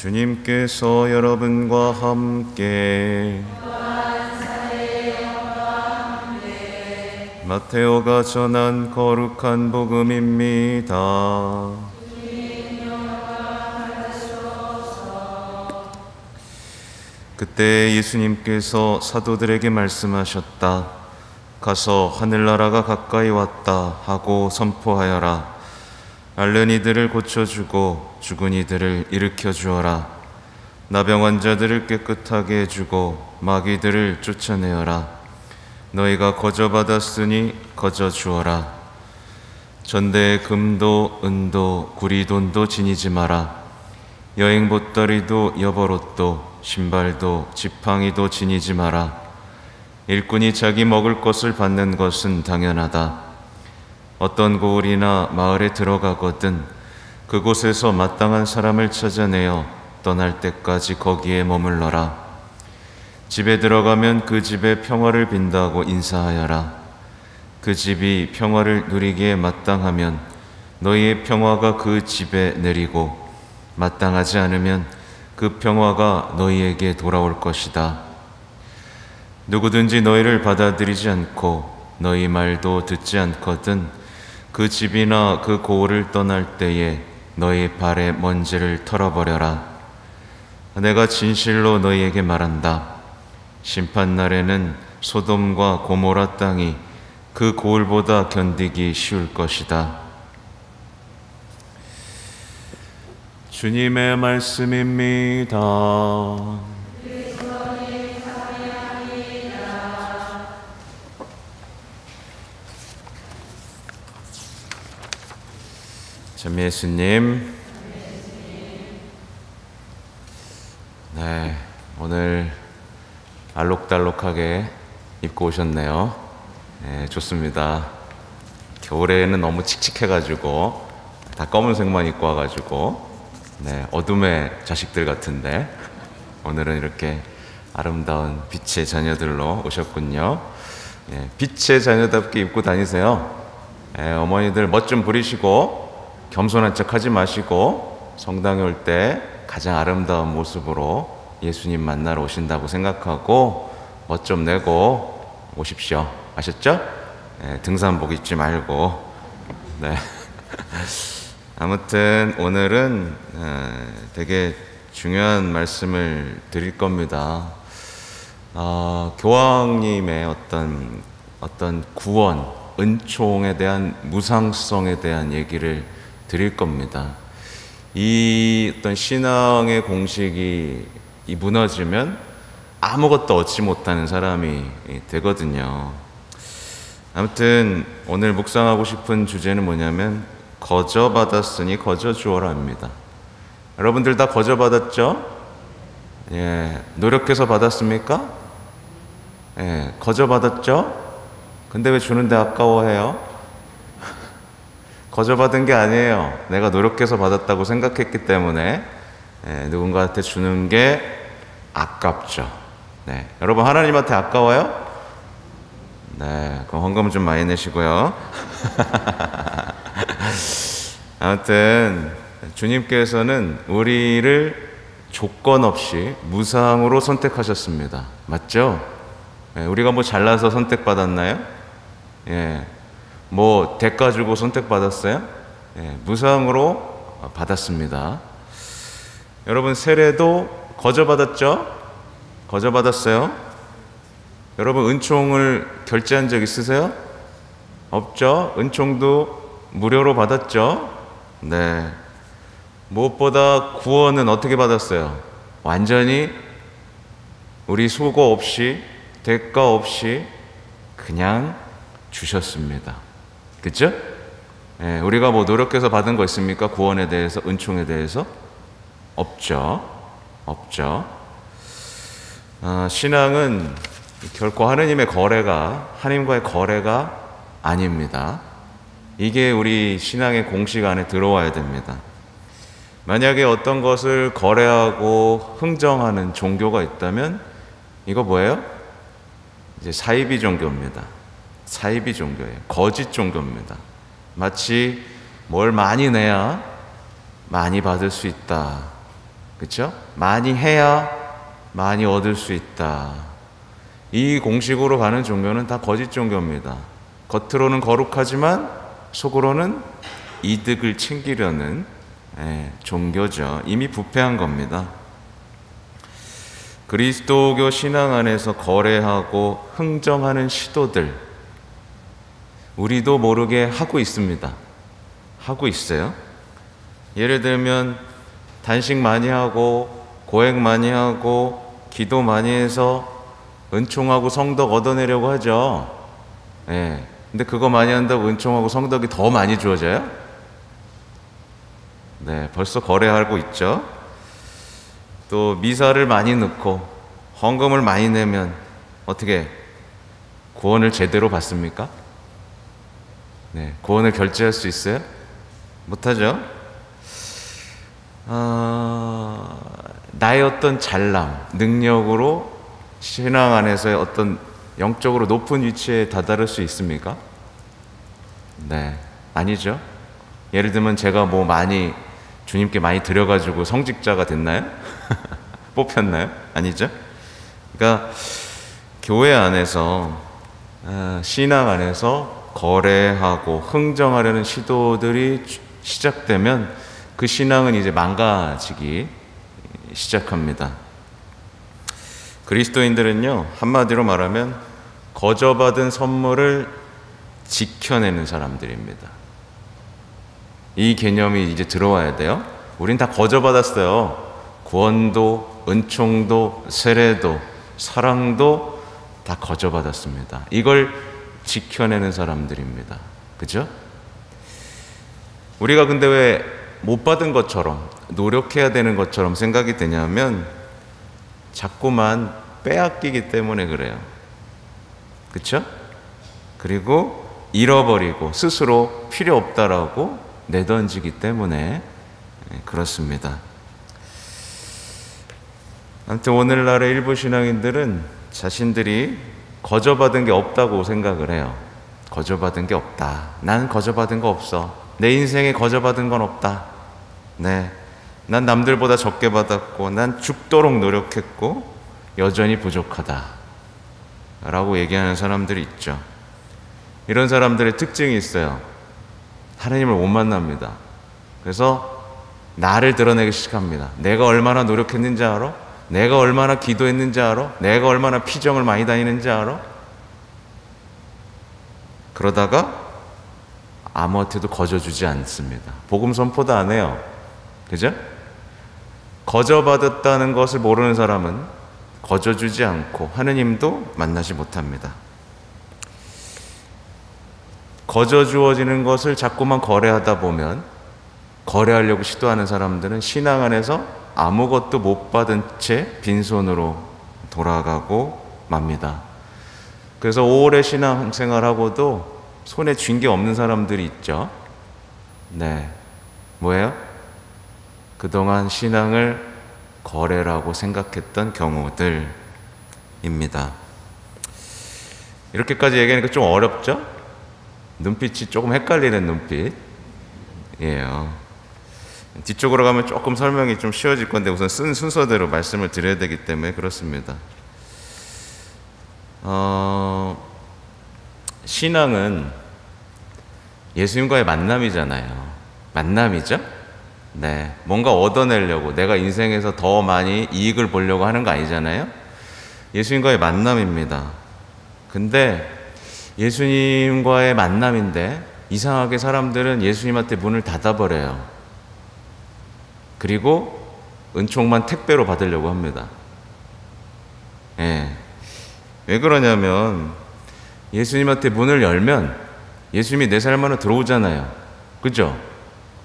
주님께서 여러분과 함께 마테오가 전한 거룩한 복음입니다. 그때 예수님께서 사도들에게 말씀하셨다. 가서 하늘나라가 가까이 왔다 하고 선포하여라. 앓는 이들을 고쳐주고 죽은 이들을 일으켜 주어라. 나병 환자들을 깨끗하게 해주고 마귀들을 쫓아내어라. 너희가 거저 받았으니 거저 주어라. 전대에 금도 은도 구리돈도 지니지 마라. 여행 보따리도 여벌옷도 신발도 지팡이도 지니지 마라. 일꾼이 자기 먹을 것을 받는 것은 당연하다. 어떤 고을이나 마을에 들어가거든 그곳에서 마땅한 사람을 찾아내어 떠날 때까지 거기에 머물러라. 집에 들어가면 그 집에 평화를 빈다고 인사하여라. 그 집이 평화를 누리기에 마땅하면 너희의 평화가 그 집에 내리고 마땅하지 않으면 그 평화가 너희에게 돌아올 것이다. 누구든지 너희를 받아들이지 않고 너희 말도 듣지 않거든 그 집이나 그 고을을 떠날 때에 너희 발에 먼지를 털어버려라. 내가 진실로 너희에게 말한다. 심판날에는 소돔과 고모라 땅이 그 고을보다 견디기 쉬울 것이다. 주님의 말씀입니다. 참 예수님, 네, 오늘 알록달록하게 입고 오셨네요. 네, 좋습니다. 겨울에는 너무 칙칙해가지고 다 검은색만 입고 와가지고 네, 어둠의 자식들 같은데 오늘은 이렇게 아름다운 빛의 자녀들로 오셨군요. 네, 빛의 자녀답게 입고 다니세요. 네, 어머니들 멋 좀 부리시고 겸손한 척 하지 마시고 성당에 올 때 가장 아름다운 모습으로 예수님 만나러 오신다고 생각하고 멋 좀 내고 오십시오. 아셨죠? 네, 등산복 입지 말고. 네. 아무튼 오늘은 되게 중요한 말씀을 드릴 겁니다. 교황님의 어떤 구원, 은총에 대한 무상성에 대한 얘기를 드릴 겁니다. 이 어떤 신앙의 공식이 무너지면 아무것도 얻지 못하는 사람이 되거든요. 아무튼 오늘 묵상하고 싶은 주제는 뭐냐면 거저 받았으니 거저 주어라 합니다. 여러분들 다 거저 받았죠? 예, 노력해서 받았습니까? 예, 거저 받았죠? 근데 왜 주는데 아까워해요? 거저 받은 게 아니에요. 내가 노력해서 받았다고 생각했기 때문에 누군가한테 주는 게 아깝죠. 네, 여러분 하나님한테 아까워요? 네, 그럼 헌금 좀 많이 내시고요. 아무튼 주님께서는 우리를 조건 없이 무상으로 선택하셨습니다. 맞죠? 우리가 뭐 잘나서 선택받았나요? 예. 뭐 대가 주고 선택받았어요? 예, 무상으로 받았습니다. 여러분 세례도 거저 받았죠? 거저 받았어요? 여러분 은총을 결제한 적 있으세요? 없죠? 은총도 무료로 받았죠? 네. 무엇보다 구원은 어떻게 받았어요? 완전히 우리 수고 없이 대가 없이 그냥 주셨습니다. 그렇죠? 예, 우리가 뭐 노력해서 받은 거 있습니까? 구원에 대해서, 은총에 대해서? 없죠. 없죠. 신앙은 결코 하나님과의 거래가 아닙니다. 이게 우리 신앙의 공식 안에 들어와야 됩니다. 만약에 어떤 것을 거래하고 흥정하는 종교가 있다면 이거 뭐예요? 이제 사이비 종교입니다. 사이비 종교예요. 거짓 종교입니다. 마치 뭘 많이 내야 많이 받을 수 있다. 그렇죠? 많이 해야 많이 얻을 수 있다. 이 공식으로 가는 종교는 다 거짓 종교입니다. 겉으로는 거룩하지만 속으로는 이득을 챙기려는 종교죠. 이미 부패한 겁니다. 그리스도교 신앙 안에서 거래하고 흥정하는 시도들, 우리도 모르게 하고 있습니다. 하고 있어요. 예를 들면 단식 많이 하고 고행 많이 하고 기도 많이 해서 은총하고 성덕 얻어내려고 하죠. 근데 그거 많이 한다고 은총하고 성덕이 더 많이 주어져요? 네, 벌써 거래하고 있죠. 또 미사를 많이 넣고 헌금을 많이 내면 어떻게 구원을 제대로 받습니까? 네, 구원을 결제할 수 있어요? 못하죠. 나의 어떤 잘남, 능력으로 신앙 안에서의 어떤 영적으로 높은 위치에 다다를 수 있습니까? 네, 아니죠. 예를 들면 제가 뭐 많이 주님께 많이 드려가지고 성직자가 됐나요? 뽑혔나요? 아니죠. 그러니까 교회 안에서 신앙 안에서 거래하고 흥정하려는 시도들이 시작되면 그 신앙은 이제 망가지기 시작합니다. 그리스도인들은요, 한마디로 말하면 거저받은 선물을 지켜내는 사람들입니다. 이 개념이 이제 들어와야 돼요. 우린 다 거저받았어요. 구원도, 은총도, 세례도, 사랑도 다 거저받았습니다. 이걸 지켜내는 사람들입니다. 그죠? 우리가 근데 왜 못 받은 것처럼, 노력해야 되는 것처럼 생각이 되냐면 자꾸만 빼앗기기 때문에 그래요. 그쵸? 그리고 잃어버리고 스스로 필요 없다라고 내던지기 때문에 그렇습니다. 아무튼 오늘날의 일부 신앙인들은 자신들이 거저받은 게 없다고 생각을 해요. 거저받은 게 없다. 난 거저받은 거 없어. 내 인생에 거저받은 건 없다. 네, 난 남들보다 적게 받았고 난 죽도록 노력했고 여전히 부족하다 라고 얘기하는 사람들이 있죠. 이런 사람들의 특징이 있어요. 하나님을 못 만납니다. 그래서 나를 드러내기 시작합니다. 내가 얼마나 노력했는지 알아? 내가 얼마나 기도했는지 알아? 내가 얼마나 피정을 많이 다니는지 알아? 그러다가 아무한테도 거저주지 않습니다. 복음 선포도 안 해요. 그죠? 거저받았다는 것을 모르는 사람은 거저주지 않고 하느님도 만나지 못합니다. 거저주어지는 것을 자꾸만 거래하다 보면, 거래하려고 시도하는 사람들은 신앙 안에서 아무것도 못 받은 채 빈손으로 돌아가고 맙니다. 그래서 오래 신앙생활하고도 손에 쥔 게 없는 사람들이 있죠. 네, 뭐예요? 그동안 신앙을 거래라고 생각했던 경우들입니다. 이렇게까지 얘기하니까 좀 어렵죠? 눈빛이 조금 헷갈리는 눈빛이에요. 뒤쪽으로 가면 조금 설명이 좀 쉬워질 건데 우선 쓴 순서대로 말씀을 드려야 되기 때문에 그렇습니다. 신앙은 예수님과의 만남이잖아요. 만남이죠? 네, 뭔가 얻어내려고, 내가 인생에서 더 많이 이익을 보려고 하는 거 아니잖아요. 예수님과의 만남입니다. 근데 예수님과의 만남인데 이상하게 사람들은 예수님한테 문을 닫아버려요. 그리고 은총만 택배로 받으려고 합니다. 왜 그러냐면 예수님한테 문을 열면 예수님이 내 삶 안에 들어오잖아요. 그죠?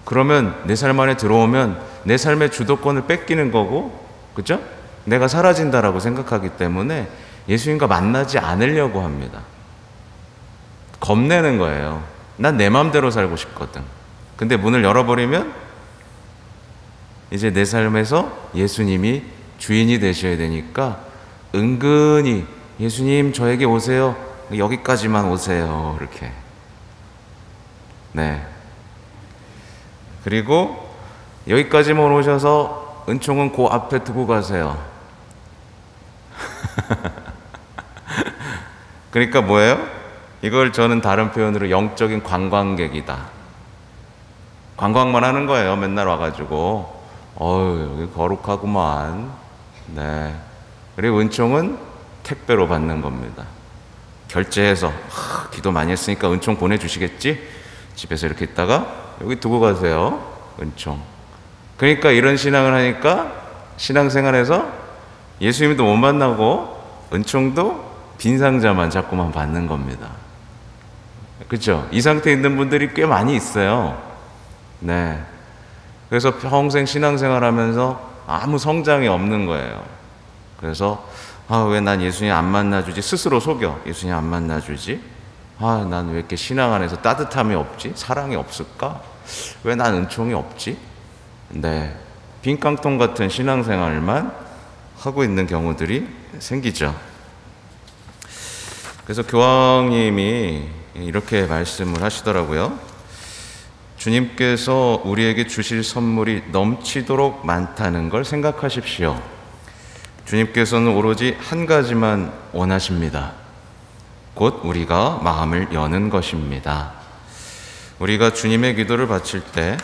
그러면 내 삶 안에 들어오면 내 삶의 주도권을 뺏기는 거고, 그죠? 내가 사라진다라고 생각하기 때문에 예수님과 만나지 않으려고 합니다. 겁내는 거예요. 난 내 맘대로 살고 싶거든. 근데 문을 열어버리면 이제 내 삶에서 예수님이 주인이 되셔야 되니까 은근히 예수님 저에게 오세요. 여기까지만 오세요. 이렇게. 네. 그리고 여기까지만 오셔서 은총은 그 앞에 두고 가세요. 그러니까 뭐예요? 이걸 저는 다른 표현으로 영적인 관광객이다. 관광만 하는 거예요. 맨날 와가지고 여기 거룩하구만. 네. 그리고 은총은 택배로 받는 겁니다. 결제해서 기도 많이 했으니까 은총 보내주시겠지? 집에서 이렇게 있다가 여기 두고 가세요. 은총. 그러니까 이런 신앙을 하니까 신앙생활에서 예수님도 못 만나고 은총도 빈 상자만 자꾸만 받는 겁니다. 그렇죠? 이 상태에 있는 분들이 꽤 많이 있어요. 네. 그래서 평생 신앙생활 하면서 아무 성장이 없는 거예요. 그래서 왜 난 예수님 안 만나주지? 스스로 속여. 예수님 안 만나주지? 난 왜 이렇게 신앙 안에서 따뜻함이 없지? 사랑이 없을까? 왜 난 은총이 없지? 네. 빈 깡통 같은 신앙생활만 하고 있는 경우들이 생기죠. 그래서 교황님이 이렇게 말씀을 하시더라고요. 주님께서 우리에게 주실 선물이 넘치도록 많다는 걸 생각하십시오. 주님께서는 오로지 한 가지만 원하십니다. 곧 우리가 마음을 여는 것입니다. 우리가 주님의 기도를 바칠 때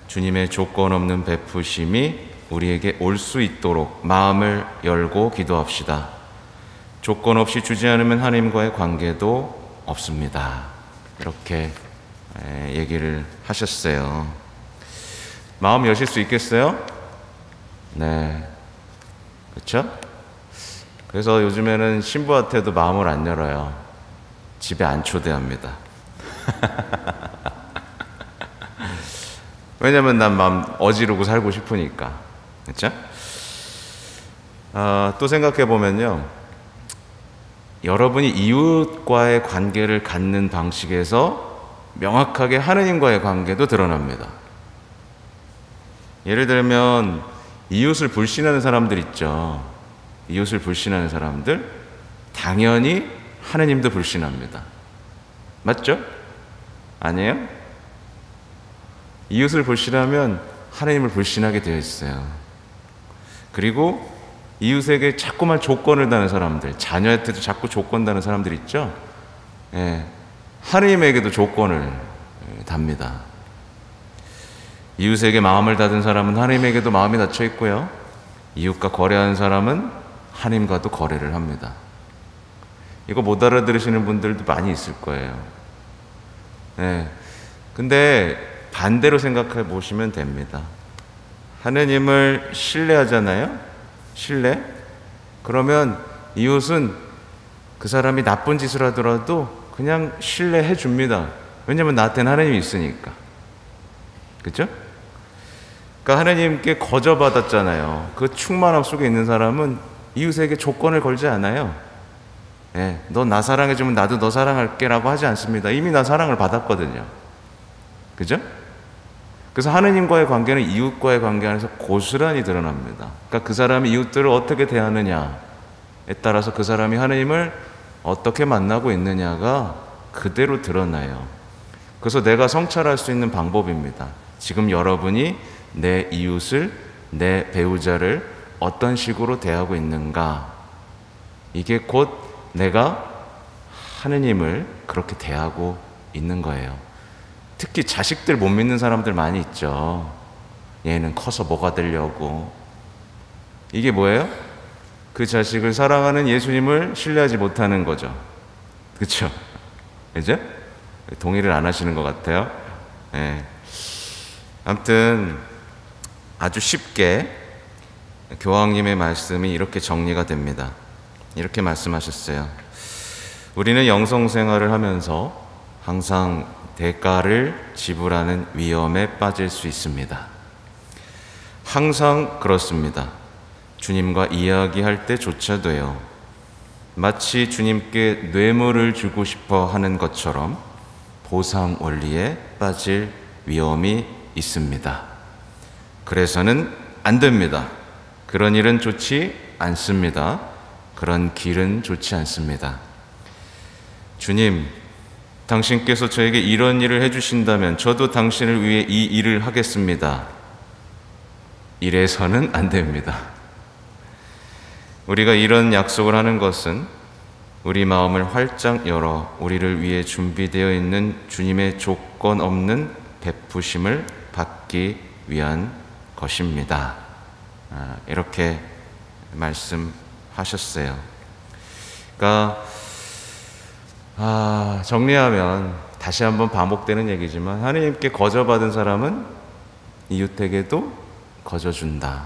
주님의 조건 없는 베푸심이 우리에게 올 수 있도록 마음을 열고 기도합시다. 조건 없이 주지 않으면 하나님과의 관계도 없습니다. 이렇게 얘기를 하셨어요. 마음 여실 수 있겠어요? 네. 그렇죠? 그래서 요즘에는 신부한테도 마음을 안 열어요. 집에 안 초대합니다. 왜냐면 난 마음 어지르고 살고 싶으니까. 그렇죠? 또 생각해 보면요, 여러분이 이웃과의 관계를 갖는 방식에서 명확하게 하느님과의 관계도 드러납니다. 예를 들면 이웃을 불신하는 사람들 있죠. 이웃을 불신하는 사람들, 당연히 하느님도 불신합니다. 맞죠? 아니에요? 이웃을 불신하면 하느님을 불신하게 되어 있어요. 그리고 이웃에게 자꾸만 조건을 다는 사람들, 자녀한테도 자꾸 조건 다는 사람들 있죠? 하느님에게도 조건을 답니다. 이웃에게 마음을 닫은 사람은 하느님에게도 마음이 닫혀 있고요, 이웃과 거래하는 사람은 하느님과도 거래를 합니다. 이거 못 알아들으시는 분들도 많이 있을 거예요. 근데 반대로 생각해 보시면 됩니다. 하느님을 신뢰하잖아요? 신뢰? 그러면 이웃은 그 사람이 나쁜 짓을 하더라도 그냥 신뢰해 줍니다. 왜냐면 나한테는 하느님이 있으니까. 그죠? 그러니까 하느님께 거저받았잖아요. 그 충만함 속에 있는 사람은 이웃에게 조건을 걸지 않아요. 너 나 사랑해주면 나도 너 사랑할게 라고 하지 않습니다. 이미 나 사랑을 받았거든요. 그죠? 그래서 하느님과의 관계는 이웃과의 관계 안에서 고스란히 드러납니다. 그러니까 그 사람이 이웃들을 어떻게 대하느냐에 따라서 그 사람이 하느님을 어떻게 만나고 있느냐가 그대로 드러나요. 그래서 내가 성찰할 수 있는 방법입니다. 지금 여러분이 내 이웃을, 내 배우자를 어떤 식으로 대하고 있는가, 이게 곧 내가 하느님을 그렇게 대하고 있는 거예요. 특히 자식들 못 믿는 사람들 많이 있죠. 얘는 커서 뭐가 되려고. 이게 뭐예요? 그 자식을 사랑하는 예수님을 신뢰하지 못하는 거죠. 그렇죠? 이제 동의를 안 하시는 것 같아요. 아무튼 아주 쉽게 교황님의 말씀이 이렇게 정리가 됩니다. 이렇게 말씀하셨어요. 우리는 영성생활을 하면서 항상 대가를 지불하는 위험에 빠질 수 있습니다. 항상 그렇습니다. 주님과 이야기할 때조차도요, 마치 주님께 뇌물을 주고 싶어 하는 것처럼 보상 원리에 빠질 위험이 있습니다. 그래서는 안 됩니다. 그런 일은 좋지 않습니다. 그런 길은 좋지 않습니다. 주님, 당신께서 저에게 이런 일을 해주신다면 저도 당신을 위해 이 일을 하겠습니다. 이래서는 안 됩니다. 우리가 이런 약속을 하는 것은 우리 마음을 활짝 열어 우리를 위해 준비되어 있는 주님의 조건 없는 베푸심을 받기 위한 것입니다. 이렇게 말씀하셨어요. 그러니까 정리하면 다시 한번 반복되는 얘기지만 하나님께 거저받은 사람은 이웃에게도 거저준다.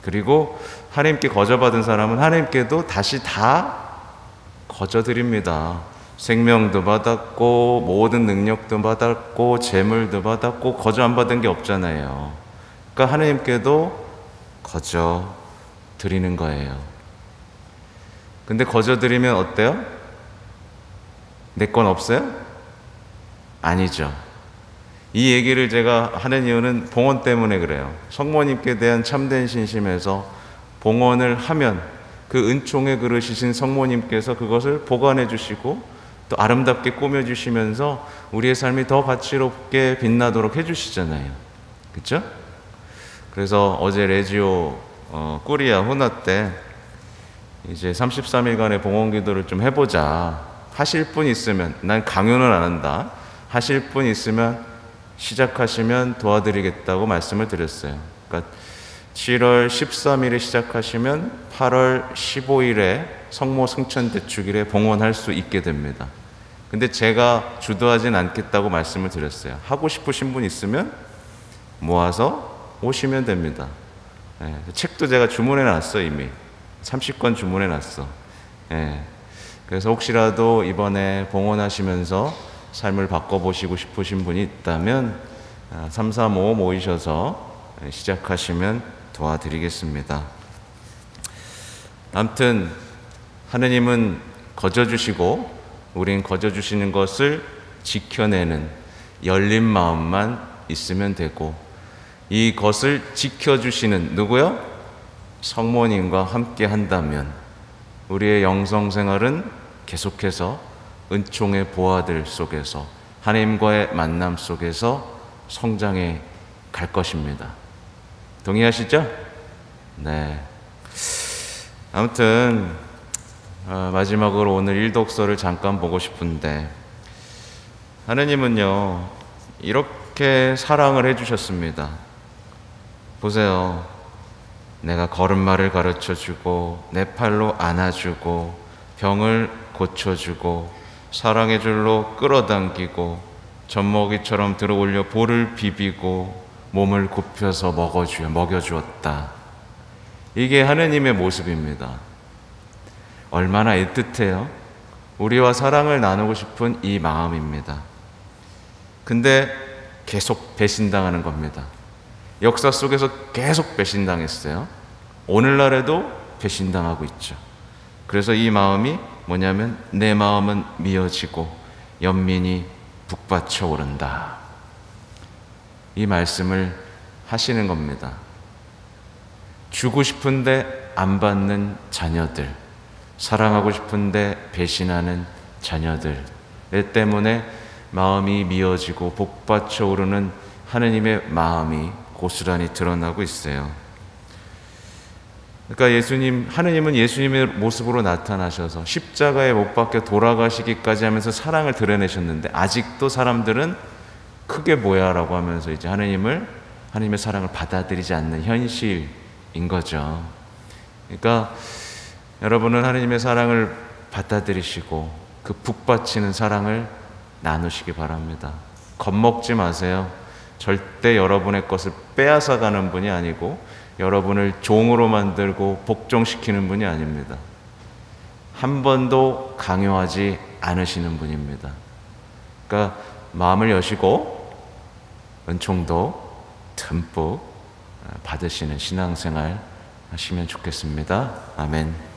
그리고 하나님께 거저받은 사람은 하나님께도 다시 다 거저드립니다. 생명도 받았고 모든 능력도 받았고 재물도 받았고 거저 안 받은 게 없잖아요. 그러니까 하나님께도 거저 드리는 거예요. 근데 거저 드리면 어때요? 내 건 없어요? 아니죠. 이 얘기를 제가 하는 이유는 봉헌 때문에 그래요. 성모님께 대한 참된 신심에서 봉헌을 하면 그 은총의 그릇이신 성모님께서 그것을 보관해 주시고 또 아름답게 꾸며 주시면서 우리의 삶이 더 가치롭게 빛나도록 해 주시잖아요. 그렇죠? 그래서 어제 레지오 꾸리아 혼화 때 이제 33일간의 봉헌 기도를 좀 해보자. 하실 분 있으면, 난 강요는 안 한다. 하실 분 있으면 시작하시면 도와드리겠다고 말씀을 드렸어요. 그러니까 7월 13일에 시작하시면 8월 15일에 성모 승천대축일에 봉헌할 수 있게 됩니다. 근데 제가 주도하진 않겠다고 말씀을 드렸어요. 하고 싶으신 분 있으면 모아서 오시면 됩니다. 책도 제가 주문해 놨어. 이미 30권 주문해 놨어. 그래서 혹시라도 이번에 봉헌하시면서 삶을 바꿔보시고 싶으신 분이 있다면 335 모이셔서 시작하시면 도와드리겠습니다. 아무튼 하느님은 거저주시고 우린 거저주시는 것을 지켜내는 열린 마음만 있으면 되고, 이것을 지켜주시는 누구요? 성모님과 함께 한다면 우리의 영성생활은 계속해서 은총의 보화들 속에서 하나님과의 만남 속에서 성장해 갈 것입니다. 동의하시죠? 네. 아무튼 마지막으로 오늘 일독서를 잠깐 보고 싶은데, 하느님은요 이렇게 사랑을 해주셨습니다. 보세요. 내가 걸음마를 가르쳐주고 내 팔로 안아주고 병을 고쳐주고 사랑의 줄로 끌어당기고 젖먹이처럼 들어올려 볼을 비비고 몸을 굽혀서 먹여주었다. 이게 하느님의 모습입니다. 얼마나 애틋해요. 우리와 사랑을 나누고 싶은 이 마음입니다. 근데 계속 배신당하는 겁니다. 역사 속에서 계속 배신당했어요. 오늘날에도 배신당하고 있죠. 그래서 이 마음이 뭐냐면 내 마음은 미어지고 연민이 북받쳐 오른다. 이 말씀을 하시는 겁니다. 주고 싶은데 안 받는 자녀들, 사랑하고 싶은데 배신하는 자녀들 때문에 마음이 미어지고 북받쳐 오르는 하느님의 마음이 고스란히 드러나고 있어요. 그러니까 하느님은 예수님의 모습으로 나타나셔서 십자가에 못 박혀 돌아가시기까지 하면서 사랑을 드러내셨는데, 아직도 사람들은 그게 뭐야 라고 하면서 이제 하느님의 사랑을 받아들이지 않는 현실인 거죠. 그러니까 여러분은 하느님의 사랑을 받아들이시고 그 북받치는 사랑을 나누시기 바랍니다. 겁먹지 마세요. 절대 여러분의 것을 빼앗아가는 분이 아니고 여러분을 종으로 만들고 복종시키는 분이 아닙니다. 한 번도 강요하지 않으시는 분입니다. 그러니까 마음을 여시고 은총도 듬뿍 받으시는 신앙생활 하시면 좋겠습니다. 아멘.